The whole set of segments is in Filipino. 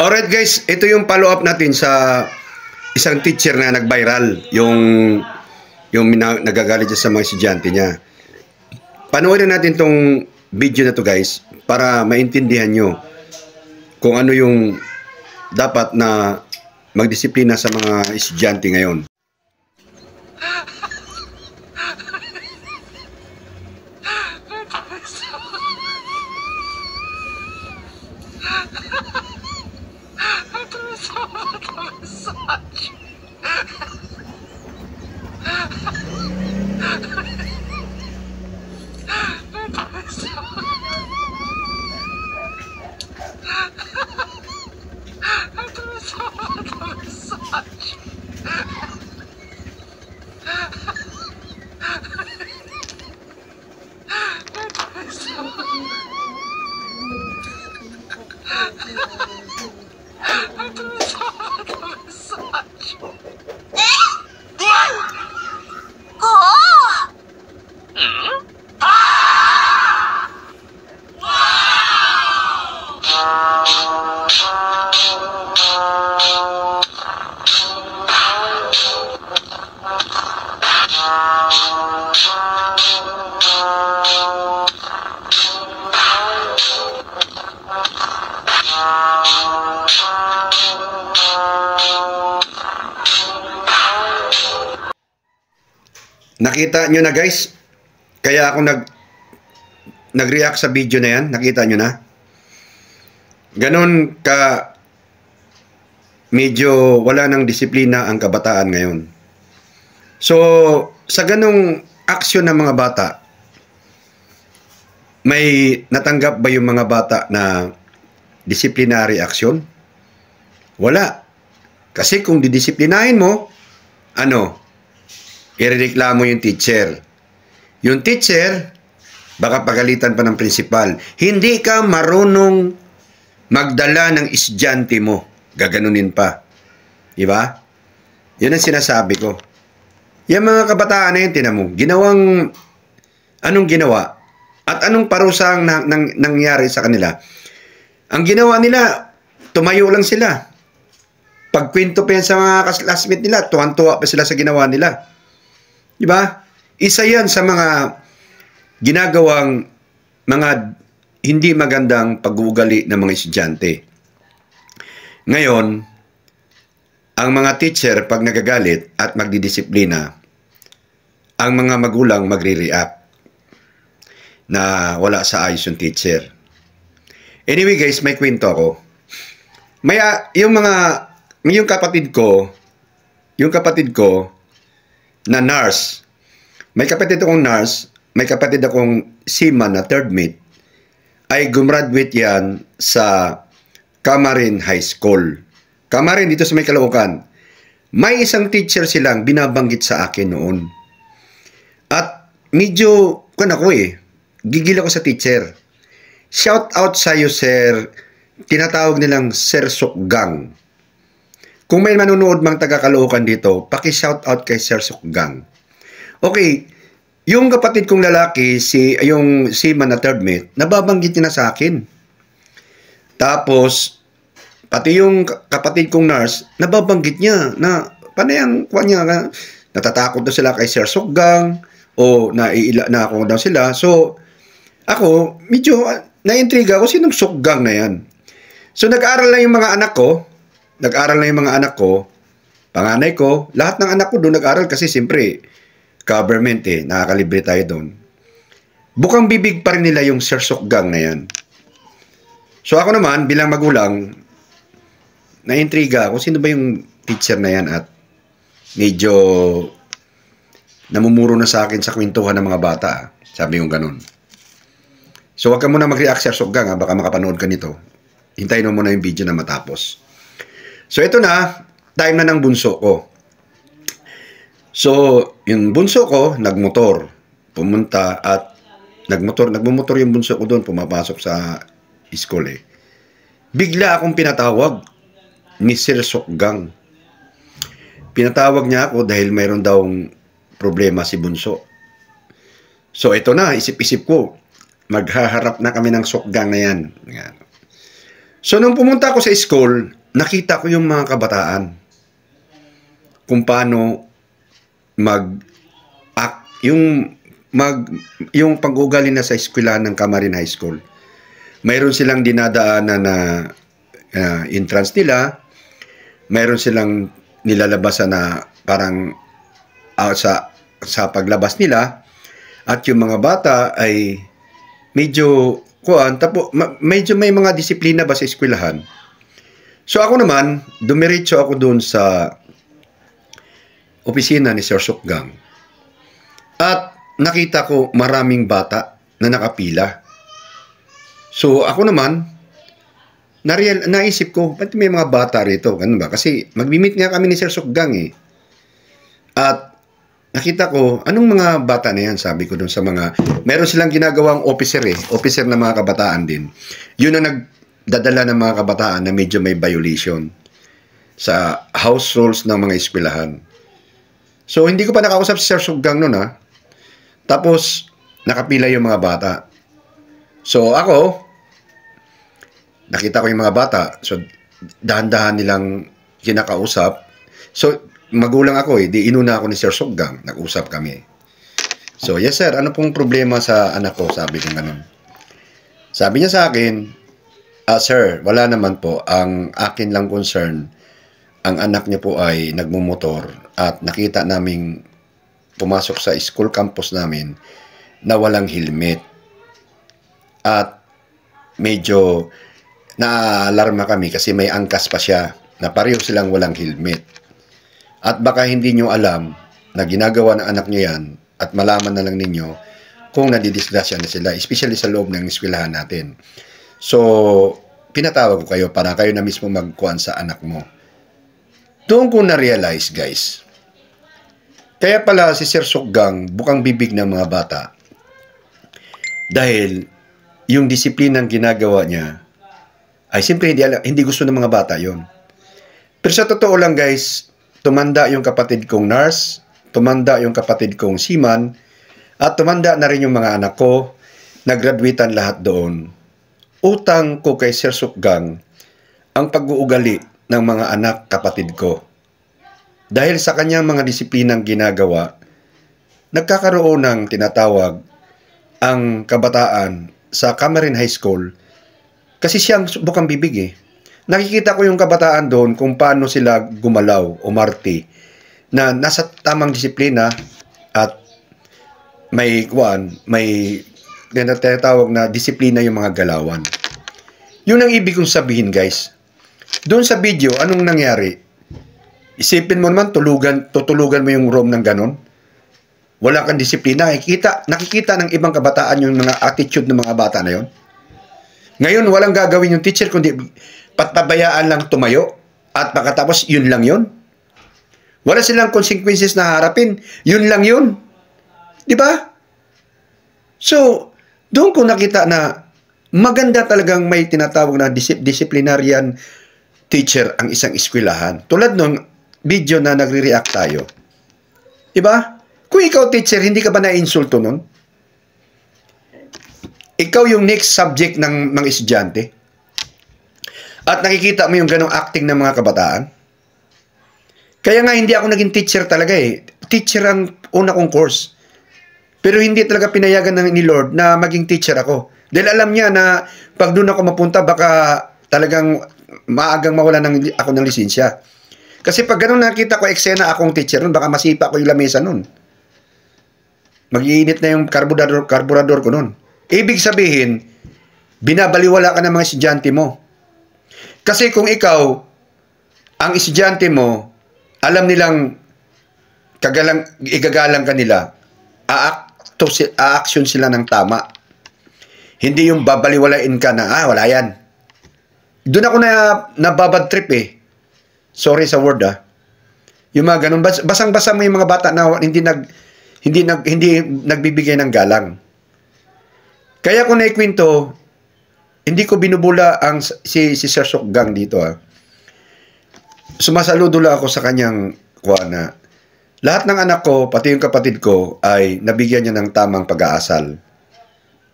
Alright guys, ito yung follow-up natin sa isang teacher na nag-viral. Yung nagagalit siya sa mga estudyante niya. Panoorin natin tong video na to guys para maintindihan nyo kung ano yung dapat na magdisiplina sa mga estudyante ngayon. Nakita nyo na guys, kaya ako nag-react sa video na yan, nakita nyo na. Ganon ka medyo wala ng disiplina ang kabataan ngayon. So, sa ganong aksyon ng mga bata, may natanggap ba yung mga bata na disciplinary action? Wala. Kasi kung didisiplinahin mo, irereklamo yung teacher. Yung teacher, baka pagalitan pa ng principal. Hindi ka marunong magdala ng estudyante mo. Gaganunin pa. Diba? Yun ang sinasabi ko. Yung mga kabataan na yun, tinan mo, anong ginawa? At anong parusang nangyari sa kanila? Ang ginawa nila, tumayo lang sila. Pagkwento pa yan sa mga classmate nila, tuwan-tuwa pa sila sa ginawa nila. Diba? Isa yan sa mga ginagawang mga hindi magandang pag-uugali ng mga estudyante. Ngayon, ang mga teacher pag nagagalit at magdidisiplina, ang mga magulang magre-react na wala sa ayos yung teacher. Anyway guys, may kwento ako. Yung kapatid ko na nurse, may kapatid akong seaman na third mate, ay gumraduate yan sa Camarin High School. Camarin, dito sa may Caloocan. May isang teacher silang binabanggit sa akin noon. At medyo, gigil ako sa teacher. Shout out sa iyo, sir. Tinatawag nilang Sir Sukgang. Kung may manunood mang taga Caloocan dito, paki-shout out kay Sir Sukgang. Okay, yung kapatid kong lalaki, yung seaman na third mate, nababanggit niya na sa akin. Tapos, pati yung kapatid kong nurse, nababanggit niya na, panayang natatakot daw sila kay Sir Sukgang, o na ako daw sila. So, ako, medyo na-intriga ako, sinong Sukgang na yan? So, nag-aaral lang yung mga anak ko, panganay ko, lahat ng anak ko doon nag-aaral kasi siyempre, government nakakalibre tayo doon. Bukang bibig pa rin nila yung Sir Sukgang na yan. So ako naman, bilang magulang, na-intriga ako, sino ba yung teacher na yan at medyo namumuro na sa akin sa kwentuhan ng mga bata. Sabi yung ganun. So wag ka muna mag-react Sir Sukgang, baka makapanood ka nito. Hintayin mo muna yung video na matapos. So ito na, time na ng bunso ko. So, yung bunso ko, nagmotor. Pumunta at nagmumotor yung bunso ko doon, pumapasok sa school Bigla akong pinatawag ni Sir Sukgang. Pinatawag niya ako dahil mayroon daw problema si bunso. So ito na, isip-isip ko, maghaharap na kami ng Sukgang na yan. So, nung pumunta ako sa school, nakita ko yung mga kabataan. Kung paano yung pag-ugali na sa eskwelahan ng Camarin High School. Mayroon silang dinadaanan na entrance nila, mayroon silang nilalabasan na parang sa paglabas nila, at yung mga bata ay medyo medyo may mga disiplina ba sa eskwelahan. So ako naman, dumiretso ako doon sa opisina ni Sir Sukgang. At nakita ko maraming bata na nakapila. So ako naman, naisip ko, ba't may mga bata rito? Ganun ba? Kasi mag-meet nga kami ni Sir Sukgang eh. At nakita ko, anong mga bata na yan? Sabi ko doon sa mga, meron silang ginagawang officer na mga kabataan din. Yun ang nagdadala ng mga kabataan na medyo may violation sa house rules ng mga eskwelahan. So, hindi ko pa nakausap si Sir Sukgang noon ha. Tapos, nakapila yung mga bata. So, ako, nakita ko yung mga bata. So, dahan-dahan nilang kinakausap. So, magulang ako di inuna ako ni Sir Sukgang, nag-usap kami. So, yes sir, ano pong problema sa anak ko? Sabi ko ganun. Sabi niya sa akin, sir, wala naman po. Ang akin lang concern, ang anak niya po ay nagmumotor at nakita naming pumasok sa school campus namin na walang helmet. At medyo na-alarma kami kasi may angkas pa siya na pareho silang walang helmet. At baka hindi nyo alam na ginagawa ng anak nyo yan at malaman na lang ninyo kung nadidisgrasya na sila, especially sa loob ng eskwelahan natin. So, pinatawag ko kayo para kayo na mismo magkuhan sa anak mo. Doon ko na-realize, guys. Kaya pala si Sir Sukgang bukang bibig ng mga bata. Dahil yung disiplinang ginagawa niya ay siyempre hindi gusto ng mga bata yon. Pero sa totoo lang, guys, tumanda yung kapatid kong nurse, tumanda yung kapatid kong seaman, at tumanda na rin yung mga anak ko, nag-graduatean lahat doon. Utang ko kay Sir Sukgang ang pag-uugali ng mga anak kapatid ko. Dahil sa kanyang mga disiplinang ginagawa, nagkakaroon ng tinatawag ang kabataan sa Camarin High School kasi siyang bukang bibig eh. Nakikita ko yung kabataan doon kung paano sila gumalaw, umarte, na nasa tamang disiplina at may tinatawag na disiplina yung mga galawan. Yun ang ibig kong sabihin, guys. Doon sa video, anong nangyari? Isipin mo naman, tutulugan mo yung room ng ganon. Wala kang disiplina. Nakikita ng ibang kabataan yung mga attitude ng mga bata na yon. Ngayon, walang gagawin yung teacher kundi patabayaan lang tumayo at pagkatapos yun lang yun. Wala silang consequences na harapin. Yun lang yun. Di ba? So, doon ko nakita na maganda talagang may tinatawag na disciplinarian teacher ang isang eskwelahan. Tulad nung video na nagre-react tayo. Di ba? Kung ikaw teacher, hindi ka ba na-insulto nun? Ikaw yung next subject ng mga estudyante. At nakikita mo yung ganong acting ng mga kabataan. Kaya nga hindi ako naging teacher talaga eh. Teacher ang una kong course. Pero hindi talaga pinayagan ni Lord na maging teacher ako. Dahil alam niya na pag doon ako mapunta, baka talagang maagang mawala ako ng lisensya. Kasi pag ganun nakita ko eksena akong teacher nun, baka masipa ko yung lamesa nun. Mag-iinit na yung karburador ko nun. Ibig sabihin, binabaliwala ka ng mga estudyante mo. Kasi kung ikaw, ang estudyante mo, alam nilang igagalang ka nila, a-action sila ng tama. Hindi yung babaliwalain ka na, wala yan. Doon ako nababad trip eh. Sorry sa word Yung mga ganun, basang-basa mo yung mga bata na hindi nagbibigay ng galang. Kaya kung naikwento, hindi ko binubula si Sir Sukgang dito Sumasaludo lang ako sa kanyang na lahat ng anak ko, pati yung kapatid ko, ay nabigyan niya ng tamang pag-aasal.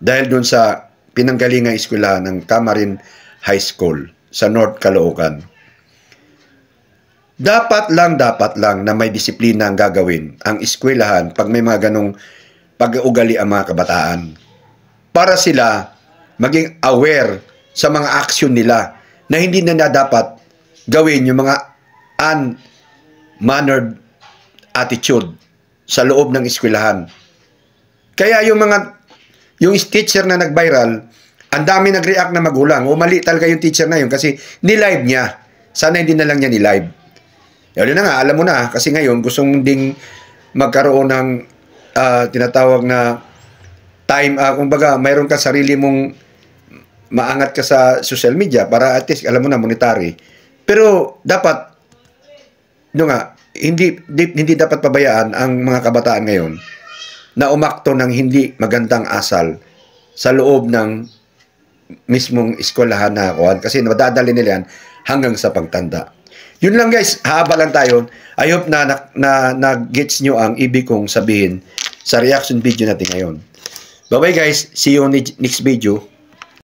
Dahil doon sa pinanggalingang eskwela ng Camarin High School. sa North Caloocan. Dapat lang na may disiplina ang gagawin ang eskwelahan pag may mga ganong pag-uugali ang mga kabataan. Para sila maging aware sa mga aksyon nila na hindi na dapat gawin yung mga unmannered attitude sa loob ng eskwelahan. Kaya yung teacher na nag-viral, ang dami nag-react na magulang. O mali talaga yung teacher na yun kasi nilive niya. Sana hindi na lang niya nilive. Yun na nga, alam mo na. Kasi ngayon, gustong ding magkaroon ng tinatawag na time. Kumbaga, mayroon ka sarili mong maangat ka sa social media para at least, alam mo na, monetary. Pero dapat, hindi dapat pabayaan ang mga kabataan ngayon na umakto ng hindi magandang asal sa loob ng mismong eskwelahan na kuhan kasi madadali nila yan hanggang sa pagtanda. Yun lang guys, haba lang tayo. I hope na gets nyo ang ibig kong sabihin sa reaction video natin ngayon. Bye bye guys, see you on the next video.